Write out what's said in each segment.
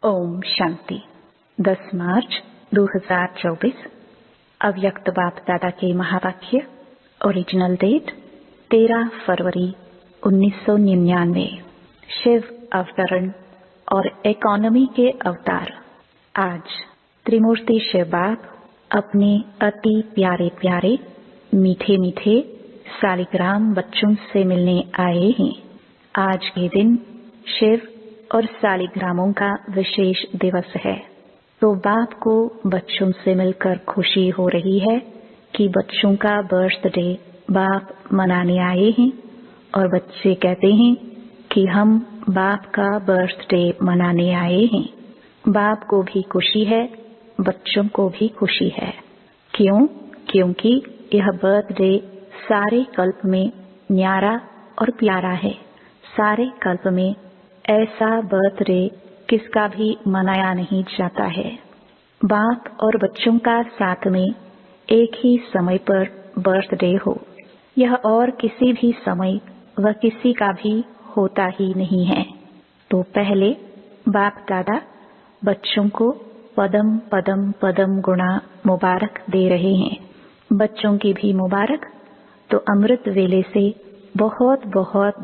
ओम शांति। 10 मार्च 2024 अव्यक्त बाप दादा के महावाक्य। ओरिजिनल डेट 13 फरवरी 1999। शिव अवतरण और इकोनॉमी के अवतार। आज त्रिमूर्ति शिव बाप अपने अति प्यारे प्यारे मीठे मीठे सालिग्राम बच्चों से मिलने आए हैं। आज के दिन शिव और सालिग्रामों का विशेष दिवस है, तो बाप को बच्चों से मिलकर खुशी हो रही है कि बच्चों का बर्थडे बाप मनाने आए हैं। और बच्चे कहते हैं कि हम बाप का बर्थडे मनाने आए हैं। बाप को भी खुशी है, बच्चों को भी खुशी है। क्यों? क्योंकि यह बर्थडे सारे कल्प में न्यारा और प्यारा है। सारे कल्प में ऐसा बर्थडे किसका भी मनाया नहीं जाता है। बाप और बच्चों का साथ में एक ही समय पर बर्थडे हो, यह और किसी भी समय व किसी का भी होता ही नहीं है। तो पहले बाप दादा बच्चों को पदम पदम पदम गुणा मुबारक दे रहे हैं। बच्चों की भी मुबारक। तो अमृत वेले से बहुत बहुत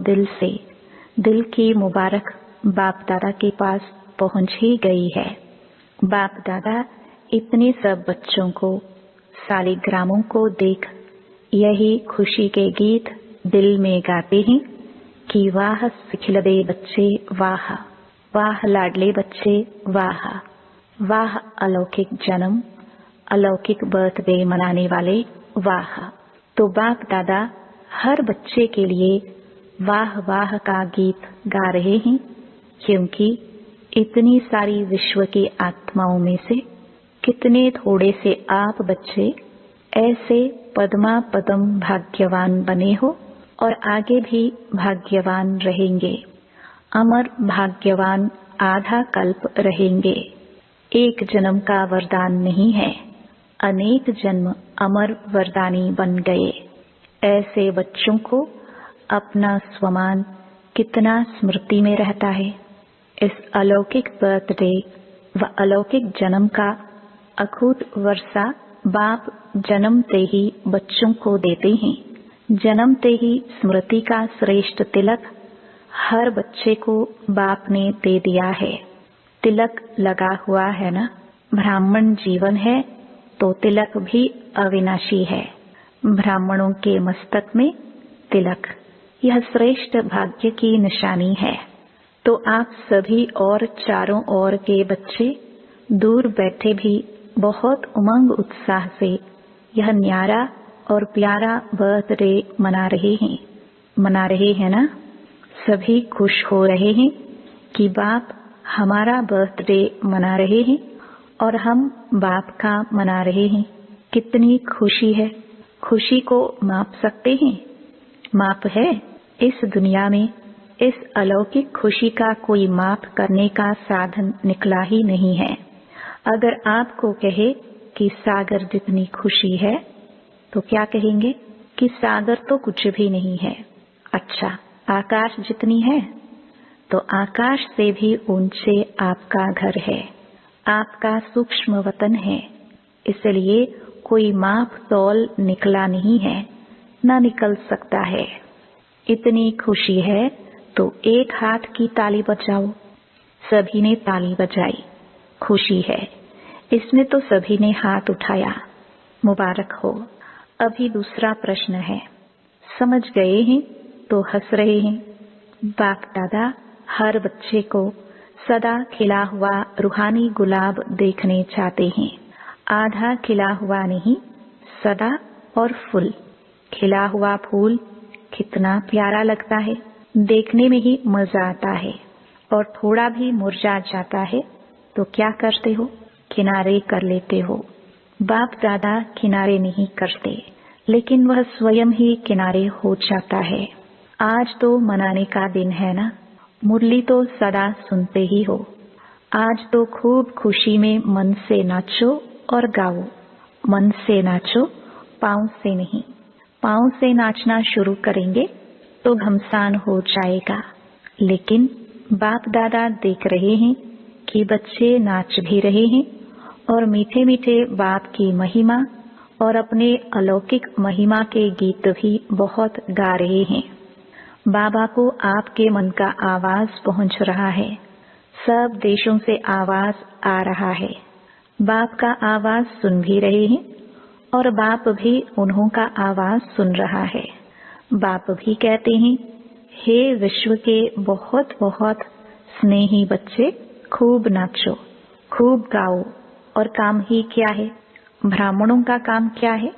दिल की मुबारक बाप दादा के पास पहुंच ही गई है। बाप दादा इतने सब बच्चों को सालिग्रामों को देख यही खुशी के गीत दिल में गाते हैं कि वाह सिखिलदे बच्चे वाह, वाह लाडले बच्चे वाह, वाह अलौकिक जन्म, अलौकिक बर्थडे मनाने वाले वाह। तो बाप दादा हर बच्चे के लिए वाह वाह का गीत गा रहे हैं, क्योंकि इतनी सारी विश्व की आत्माओं में से कितने थोड़े से आप बच्चे ऐसे पद्मा पदम भाग्यवान बने हो और आगे भी भाग्यवान रहेंगे। अमर भाग्यवान आधा कल्प रहेंगे। एक जन्म का वरदान नहीं है, अनेक जन्म अमर वरदानी बन गए। ऐसे बच्चों को अपना स्वमान कितना स्मृति में रहता है। इस अलौकिक बर्थडे व अलौकिक जन्म का अखूट वर्षा बाप जन्मते ही बच्चों को देते हैं। जन्मते ही स्मृति का श्रेष्ठ तिलक हर बच्चे को बाप ने दे दिया है। तिलक लगा हुआ है ना। ब्राह्मण जीवन है तो तिलक भी अविनाशी है। ब्राह्मणों के मस्तक में तिलक, यह श्रेष्ठ भाग्य की निशानी है। तो आप सभी और चारों ओर के बच्चे दूर बैठे भी बहुत उमंग उत्साह से यह न्यारा और प्यारा बर्थडे मना रहे हैं ना। सभी खुश हो रहे हैं कि बाप हमारा बर्थडे मना रहे हैं और हम बाप का मना रहे हैं। कितनी खुशी है। खुशी को माप सकते हैं? माप है? इस दुनिया में इस अलौकिक खुशी का कोई माप करने का साधन निकला ही नहीं है। अगर आपको कहे कि सागर जितनी खुशी है तो क्या कहेंगे कि सागर तो कुछ भी नहीं है। अच्छा, आकाश जितनी है तो आकाश से भी ऊंचे आपका घर है, आपका सूक्ष्म वतन है। इसलिए कोई माप तौल निकला नहीं है, न निकल सकता है। इतनी खुशी है तो एक हाथ की ताली बजाओ। सभी ने ताली बजाई। खुशी है, इसमें तो सभी ने हाथ उठाया। मुबारक हो। अभी दूसरा प्रश्न है। समझ गए हैं तो हंस रहे हैं। बाप दादा हर बच्चे को सदा खिला हुआ रूहानी गुलाब देखने चाहते हैं। आधा खिला हुआ नहीं, सदा और फुल खिला हुआ फूल कितना प्यारा लगता है। देखने में ही मजा आता है। और थोड़ा भी मुरझा जाता है तो क्या करते हो? किनारे कर लेते हो। बाप दादा किनारे नहीं करते, लेकिन वह स्वयं ही किनारे हो जाता है। आज तो मनाने का दिन है ना। मुरली तो सदा सुनते ही हो। आज तो खूब खुशी में मन से नाचो और गाओ। मन से नाचो, पाँव से नहीं। पाँव से नाचना शुरू करेंगे तो घमसान हो जाएगा। लेकिन बाप दादा देख रहे हैं कि बच्चे नाच भी रहे हैं और मीठे मीठे बाप की महिमा और अपने अलौकिक महिमा के गीत भी बहुत गा रहे हैं। बाबा को आपके मन का आवाज पहुंच रहा है। सब देशों से आवाज आ रहा है। बाप का आवाज सुन भी रहे हैं और बाप भी उन्हों का आवाज सुन रहा है। बाप भी कहते हैं, हे विश्व के बहुत बहुत स्नेही बच्चे, खूब नाचो, खूब गाओ। और काम ही क्या है? ब्राह्मणों का काम क्या है?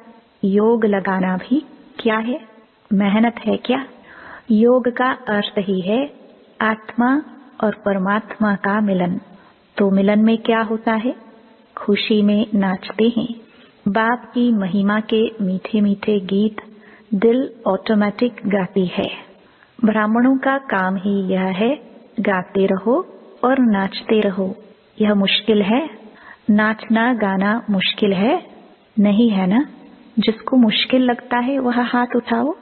योग लगाना भी क्या है? मेहनत है क्या? योग का अर्थ ही है आत्मा और परमात्मा का मिलन। तो मिलन में क्या होता है? खुशी में नाचते हैं। बाप की महिमा के मीठे मीठे गीत दिल ऑटोमेटिक गाती है। ब्राह्मणों का काम ही यह है, गाते रहो और नाचते रहो। यह मुश्किल है? नाचना गाना मुश्किल है? नहीं है ना? जिसको मुश्किल लगता है वह हाथ उठाओ।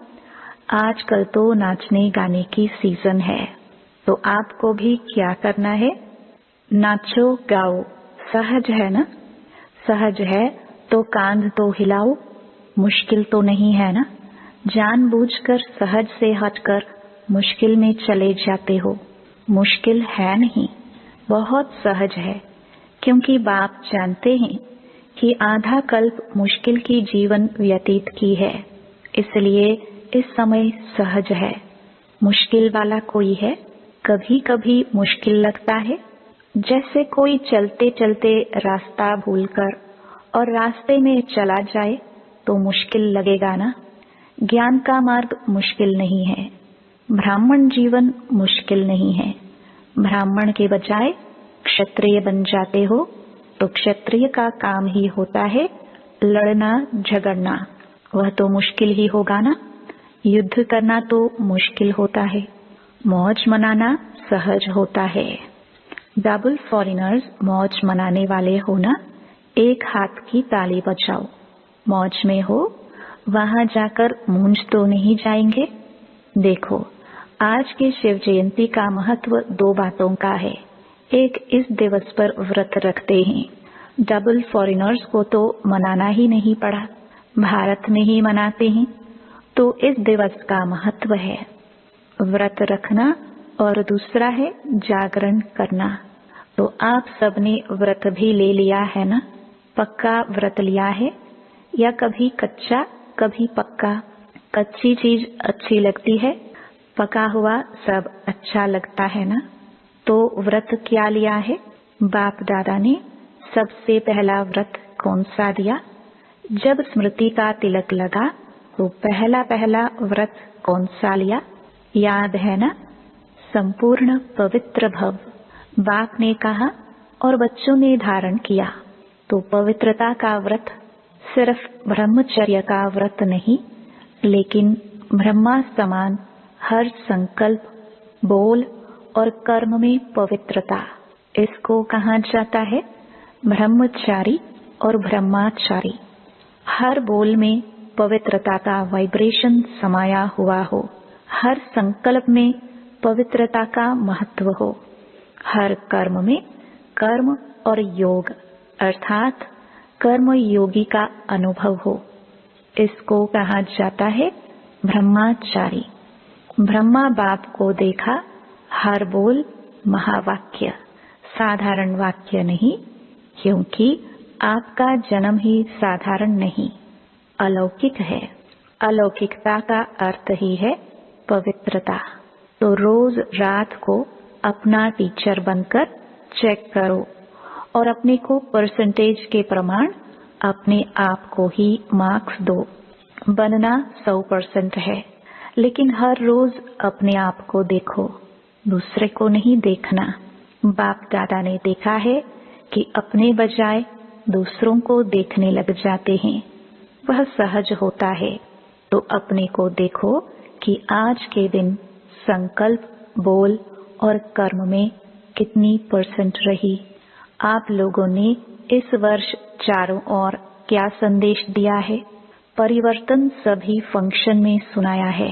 आजकल तो नाचने गाने की सीजन है, तो आपको भी क्या करना है? नाचो गाओ। सहज है ना? सहज है तो कांध तो हिलाओ। मुश्किल तो नहीं है ना? जानबूझकर सहज से हटकर मुश्किल में चले जाते हो। मुश्किल है नहीं, बहुत सहज है, क्योंकि बाप जानते हैं कि आधा कल्प मुश्किल की जीवन व्यतीत की है, इसलिए इस समय सहज है। मुश्किल वाला कोई है? कभी कभी मुश्किल लगता है, जैसे कोई चलते चलते रास्ता भूलकर और रास्ते में चला जाए तो मुश्किल लगेगा ना। ज्ञान का मार्ग मुश्किल नहीं है। ब्राह्मण जीवन मुश्किल नहीं है। ब्राह्मण के बजाय क्षत्रिय बन जाते हो तो क्षत्रिय का काम ही होता है लड़ना झगड़ना। वह तो मुश्किल ही होगा ना। युद्ध करना तो मुश्किल होता है, मौज मनाना सहज होता है। डबल फॉरेनर्स मौज मनाने वाले हो ना, एक हाथ की ताली बजाओ। मौज में हो, वहां जाकर मूंझ तो नहीं जाएंगे। देखो, आज की शिव जयंती का महत्व 2 बातों का है। एक, इस दिवस पर व्रत रखते हैं। डबल फॉरेनर्स को तो मनाना ही नहीं पड़ा, भारत में ही मनाते हैं, तो इस दिवस का महत्व है व्रत रखना। और दूसरा है जागरण करना। तो आप सबने व्रत भी ले लिया है ना? पक्का व्रत लिया है या कभी कच्चा कभी पक्का? कच्ची चीज अच्छी लगती है, पका हुआ सब अच्छा लगता है ना। तो व्रत क्या लिया है? बाप दादा ने सबसे पहला व्रत कौन सा दिया? जब स्मृति का तिलक लगा तो पहला व्रत कौन सा लिया? याद है ना? संपूर्ण पवित्र भव। बाप ने कहा और बच्चों ने धारण किया। तो पवित्रता का व्रत सिर्फ ब्रह्मचर्य का व्रत नहीं, लेकिन ब्रह्मा समान हर संकल्प, बोल और कर्म में पवित्रता, इसको कहा जाता है ब्रह्मचारी और ब्रह्माचारी। हर बोल में पवित्रता का वाइब्रेशन समाया हुआ हो, हर संकल्प में पवित्रता का महत्व हो, हर कर्म में कर्म और योग अर्थात कर्म योगी का अनुभव हो, इसको कहा जाता है ब्रह्माचारी। ब्रह्मा बाप को देखा, हर बोल महावाक्य, साधारण वाक्य नहीं, क्योंकि आपका जन्म ही साधारण नहीं, अलौकिक है। अलौकिकता का अर्थ ही है पवित्रता। तो रोज रात को अपना टीचर बनकर चेक करो और अपने को परसेंटेज के प्रमाण अपने आप को ही मार्क्स दो। बनना 100% है, लेकिन हर रोज अपने आप को देखो, दूसरे को नहीं देखना। बाप दादा ने देखा है कि अपने बजाय दूसरों को देखने लग जाते हैं, वह सहज होता है। तो अपने को देखो कि आज के दिन संकल्प, बोल और कर्म में कितनी % रही। आप लोगों ने इस वर्ष चारों ओर क्या संदेश दिया है? परिवर्तन सभी फंक्शन में सुनाया है।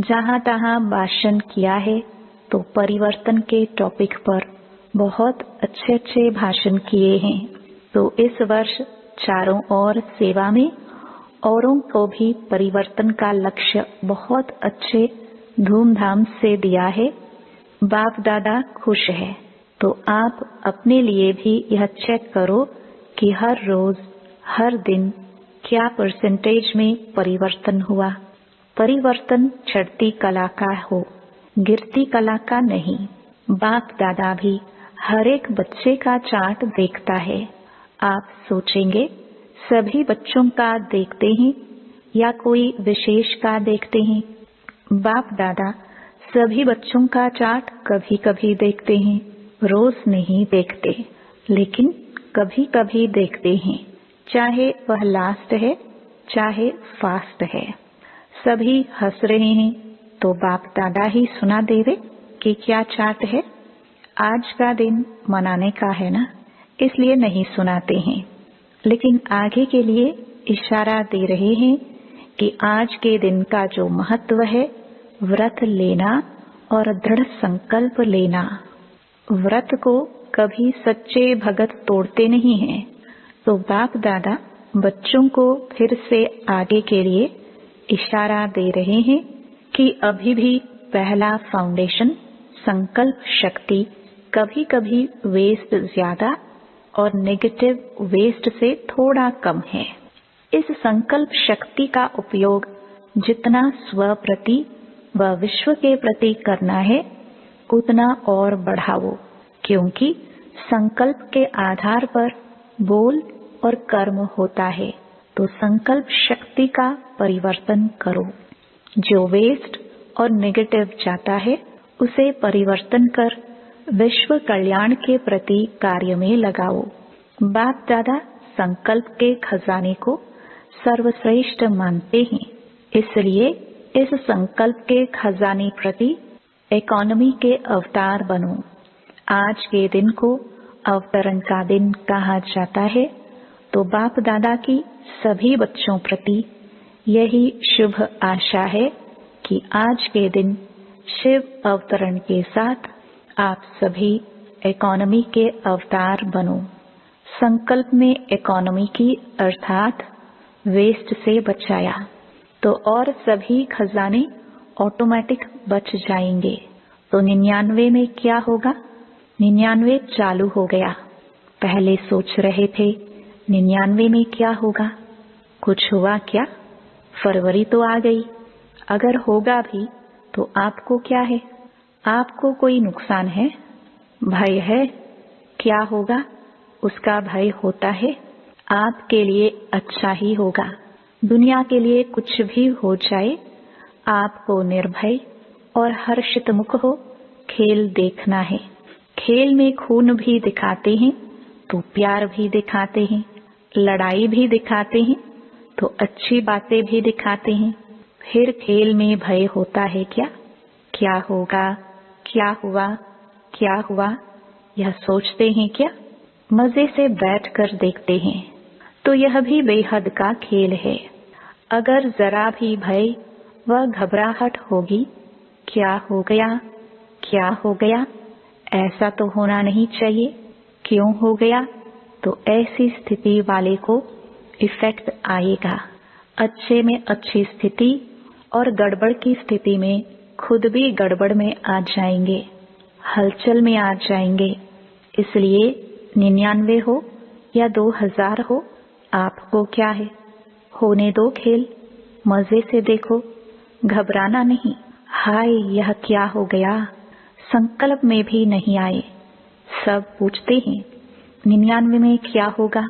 जहां तहां भाषण किया है तो परिवर्तन के टॉपिक पर बहुत अच्छे अच्छे भाषण किए हैं। तो इस वर्ष चारों ओर सेवा में औरों को भी परिवर्तन का लक्ष्य बहुत अच्छे धूमधाम से दिया है। बाप दादा खुश है। तो आप अपने लिए भी यह चेक करो कि हर रोज हर दिन क्या परसेंटेज में परिवर्तन हुआ। परिवर्तन चढ़ती कला का हो, गिरती कला का नहीं। बाप दादा भी हर एक बच्चे का चार्ट देखता है। आप सोचेंगे सभी बच्चों का देखते हैं या कोई विशेष का देखते हैं। बाप दादा सभी बच्चों का चार्ट कभी कभी देखते हैं, रोज नहीं देखते, लेकिन कभी कभी देखते हैं, चाहे वह लास्ट है चाहे फास्ट है। सभी हंस रहे हैं तो बाप दादा ही सुना देवे कि क्या चार्ट है। आज का दिन मनाने का है ना, इसलिए नहीं सुनाते हैं, लेकिन आगे के लिए इशारा दे रहे हैं कि आज के दिन का जो महत्व है, व्रत लेना और दृढ़ संकल्प लेना। व्रत को कभी सच्चे भगत तोड़ते नहीं हैं। तो बाप दादा बच्चों को फिर से आगे के लिए इशारा दे रहे हैं कि अभी भी पहला फाउंडेशन संकल्प शक्ति कभी कभी वेस्ट ज्यादा और नेगेटिव वेस्ट से थोड़ा कम है। इस संकल्प शक्ति का उपयोग जितना स्व प्रति व विश्व के प्रति करना है उतना और बढ़ाओ, क्योंकि संकल्प के आधार पर बोल और कर्म होता है। तो संकल्प शक्ति का परिवर्तन करो। जो वेस्ट और नेगेटिव जाता है उसे परिवर्तन कर विश्व कल्याण के प्रति कार्य में लगाओ। बाप दादा संकल्प के खजाने को सर्वश्रेष्ठ मानते हैं, इसलिए इस संकल्प के खजाने प्रति इकोनॉमी के अवतार बनो। आज के दिन को अवतरण का दिन कहा जाता है। तो बाप दादा की सभी बच्चों प्रति यही शुभ आशा है कि आज के दिन शिव अवतरण के साथ आप सभी इकोनॉमी के अवतार बनो। संकल्प में इकोनॉमी की अर्थात वेस्ट से बचाया तो और सभी खजाने ऑटोमेटिक बच जाएंगे। तो 99 में क्या होगा? 99 चालू हो गया। पहले सोच रहे थे 99 में क्या होगा, कुछ हुआ क्या? फरवरी तो आ गई। अगर होगा भी तो आपको क्या है? आपको कोई नुकसान है, भय है? क्या होगा उसका भय होता है? आपके लिए अच्छा ही होगा। दुनिया के लिए कुछ भी हो जाए, आपको निर्भय और हर्षित मुख हो खेल देखना है। खेल में खून भी दिखाते हैं तो प्यार भी दिखाते हैं, लड़ाई भी दिखाते हैं तो अच्छी बातें भी दिखाते हैं। फिर खेल में भय होता है क्या? क्या होगा, क्या हुआ, क्या हुआ, यह सोचते हैं क्या? मजे से बैठकर देखते हैं। तो यह भी बेहद का खेल है। अगर जरा भी भय व घबराहट होगी, क्या हो गया, क्या हो गया, ऐसा तो होना नहीं चाहिए, क्यों हो गया, तो ऐसी स्थिति वाले को इफेक्ट आएगा। अच्छे में अच्छी स्थिति और गड़बड़ की स्थिति में खुद भी गड़बड़ में आ जाएंगे, हलचल में आ जाएंगे। इसलिए 99 हो या 2000 हो, आपको क्या है, होने दो खेल, मजे से देखो, घबराना नहीं। हाय यह क्या हो गया, संकल्प में भी नहीं आए। सब पूछते हैं 99 में क्या होगा,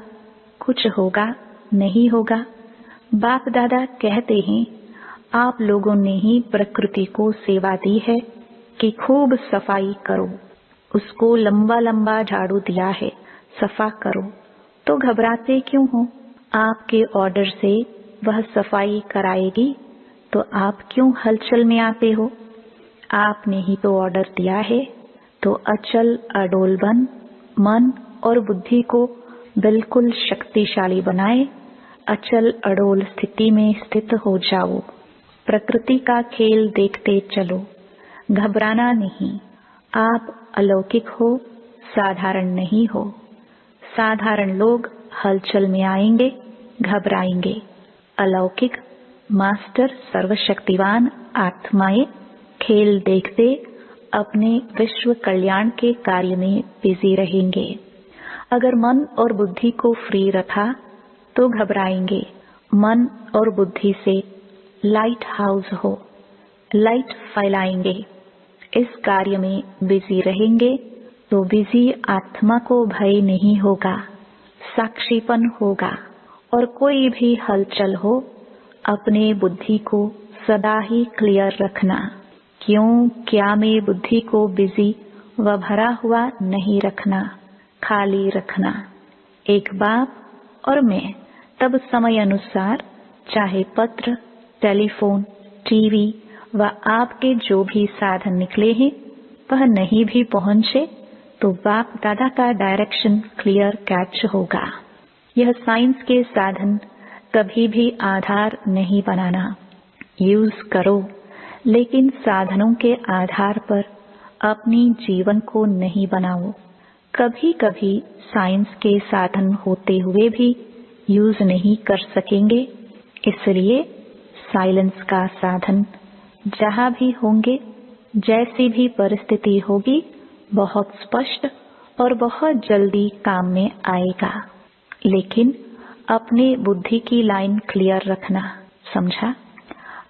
कुछ होगा नहीं होगा। बाप दादा कहते हैं आप लोगों ने ही प्रकृति को सेवा दी है कि खूब सफाई करो, उसको लंबा लंबा झाड़ू दिया है, सफा करो। तो घबराते क्यों हो? आपके ऑर्डर से वह सफाई कराएगी तो आप क्यों हलचल में आते हो? आपने ही तो ऑर्डर दिया है। तो अचल अडोल बन मन और बुद्धि को बिल्कुल शक्तिशाली बनाए, अचल अडोल स्थिति में स्थित हो जाओ। प्रकृति का खेल देखते चलो, घबराना नहीं। आप अलौकिक हो, साधारण नहीं हो। साधारण लोग हलचल में आएंगे, घबराएंगे। अलौकिक मास्टर सर्वशक्तिवान आत्माएं खेल देखते अपने विश्व कल्याण के कार्य में बिजी रहेंगे। अगर मन और बुद्धि को फ्री रखा तो घबराएंगे। मन और बुद्धि से लाइट हाउस हो, लाइट फैलाएंगे। इस कार्य में बिजी रहेंगे तो बिजी आत्मा को भय नहीं होगा, साक्षीपन होगा। और कोई भी हलचल हो, अपने बुद्धि को सदा ही क्लियर रखना। क्यों क्या में बुद्धि को बिजी व भरा हुआ नहीं रखना, खाली रखना। एक बाप और मैं तब समय अनुसार चाहे पत्र, टेलीफोन, टीवी व आपके जो भी साधन निकले हैं वह नहीं भी पहुंचे तो बाप दादा का डायरेक्शन क्लियर कैच होगा। यह साइंस के साधन कभी भी आधार नहीं बनाना। यूज करो, लेकिन साधनों के आधार पर अपनी जीवन को नहीं बनाओ। कभी कभी साइंस के साधन होते हुए भी यूज नहीं कर सकेंगे, इसलिए साइलेंस का साधन जहां भी होंगे, जैसी भी परिस्थिति होगी, बहुत स्पष्ट और बहुत जल्दी काम में आएगा। लेकिन अपने बुद्धि की लाइन क्लियर रखना, समझा?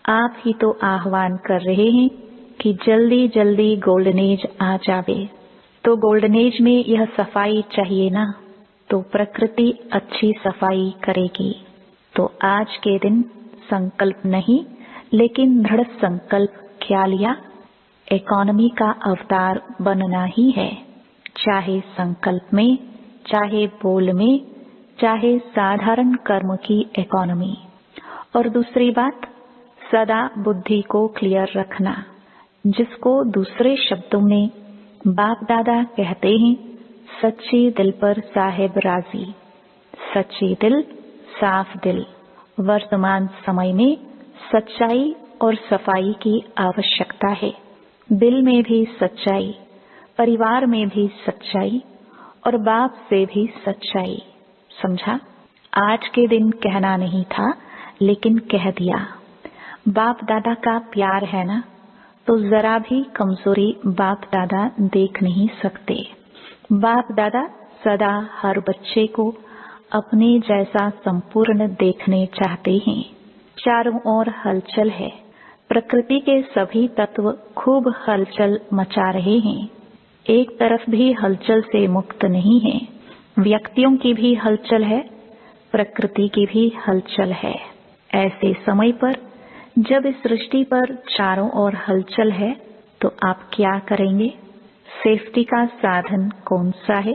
आप ही तो आह्वान कर रहे हैं कि जल्दी जल्दी गोल्डन एज आ जावे, तो गोल्डन एज में यह सफाई चाहिए ना, तो प्रकृति अच्छी सफाई करेगी। तो आज के दिन संकल्प नहीं, लेकिन दृढ़ संकल्प क्या लिया? इकोनॉमी का अवतार बनना ही है, चाहे संकल्प में, चाहे बोल में, चाहे साधारण कर्म की इकोनॉमी। और दूसरी बात, सदा बुद्धि को क्लियर रखना, जिसको दूसरे शब्दों में बाप दादा कहते हैं, सच्ची दिल पर साहेब राजी। सच्ची दिल, साफ दिल। वर्तमान समय में सच्चाई और सफाई की आवश्यकता है। दिल में भी सच्चाई, परिवार में भी सच्चाई और बाप से भी सच्चाई, समझा? आज के दिन कहना नहीं था, लेकिन कह दिया। बाप दादा का प्यार है ना, तो जरा भी कमजोरी बाप दादा देख नहीं सकते। बाप दादा सदा हर बच्चे को अपने जैसा संपूर्ण देखने चाहते हैं। चारों ओर हलचल है, प्रकृति के सभी तत्व खूब हलचल मचा रहे हैं। एक तरफ भी हलचल से मुक्त नहीं है। व्यक्तियों की भी हलचल है, प्रकृति की भी हलचल है। ऐसे समय पर जब इस सृष्टि पर चारों ओर हलचल है, तो आप क्या करेंगे? सेफ्टी का साधन कौन सा है?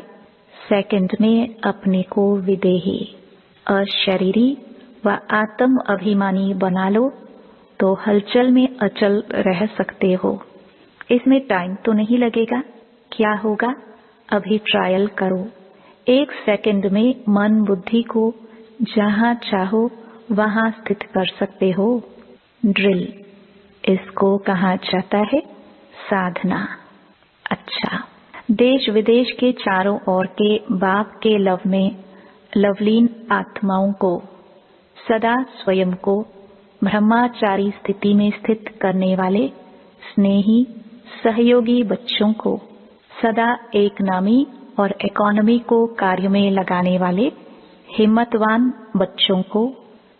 सेकंड में अपने को विदेही, अशरीरी व आत्म अभिमानी बना लो, तो हलचल में अचल रह सकते हो। इसमें टाइम तो नहीं लगेगा। क्या होगा? अभी ट्रायल करो। 1 सेकंड में मन बुद्धि को जहां चाहो वहां स्थित कर सकते हो। ड्रिल, इसको कहा जाता है साधना। अच्छा, देश विदेश के चारों ओर के बाप के लव में लवलीन आत्माओं को सदा स्वयं को ब्रह्मचारी स्थिति में स्थित करने वाले स्नेही सहयोगी बच्चों को, सदा एक नामी और इकोनॉमी को कार्य में लगाने वाले हिम्मतवान बच्चों को,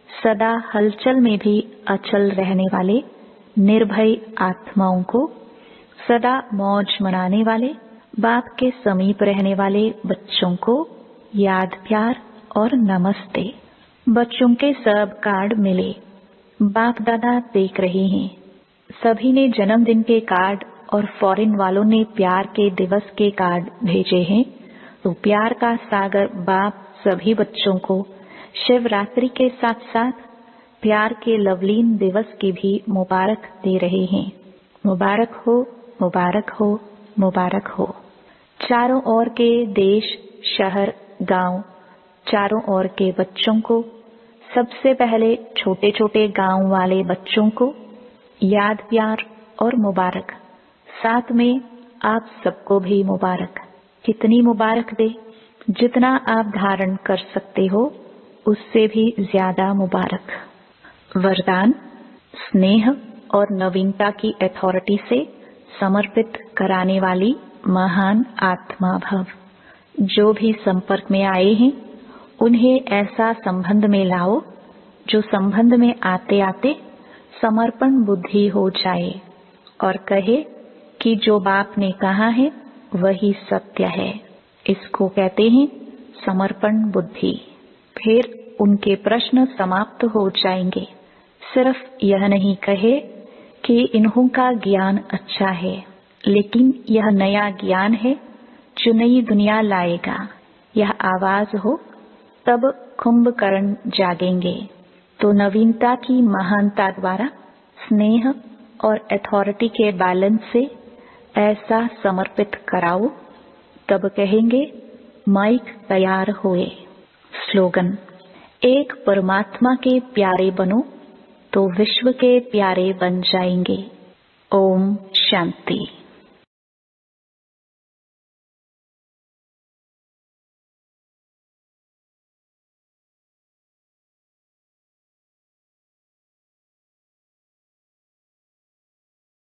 सदा हलचल में भी अचल रहने वाले निर्भय आत्माओं को, सदा मौज मनाने वाले बाप के समीप रहने वाले बच्चों को याद, प्यार और नमस्ते। बच्चों के सब कार्ड मिले, बाप दादा देख रहे हैं। सभी ने जन्मदिन के कार्ड और फॉरेन वालों ने प्यार के दिवस के कार्ड भेजे हैं। तो प्यार का सागर बाप सभी बच्चों को शिवरात्रि के साथ साथ प्यार के लवलीन दिवस की भी मुबारक दे रहे हैं। मुबारक हो, मुबारक हो, मुबारक हो। चारों ओर के देश, शहर, गांव, चारों ओर के बच्चों को, सबसे पहले छोटे छोटे गांव वाले बच्चों को याद, प्यार और मुबारक। साथ में आप सबको भी मुबारक। कितनी मुबारक दे, जितना आप धारण कर सकते हो उससे भी ज्यादा मुबारक। वरदान, स्नेह और नवीनता की अथॉरिटी से समर्पित कराने वाली महान आत्मा भव। जो भी संपर्क में आए हैं उन्हें ऐसा संबंध में लाओ जो संबंध में आते आते समर्पण बुद्धि हो जाए और कहे कि जो बाप ने कहा है वही सत्य है। इसको कहते हैं समर्पण बुद्धि। फिर उनके प्रश्न समाप्त हो जाएंगे। सिर्फ यह नहीं कहे कि इन्हों का ज्ञान अच्छा है, लेकिन यह नया ज्ञान है जो नई दुनिया लाएगा। यह आवाज हो तब कुंभकर्ण जागेंगे। तो नवीनता की महानता द्वारा स्नेह और अथॉरिटी के बैलेंस से ऐसा समर्पित कराओ, तब कहेंगे माइक तैयार हुए। स्लोगन, एक परमात्मा के प्यारे बनो तो विश्व के प्यारे बन जाएंगे। ओम शांति।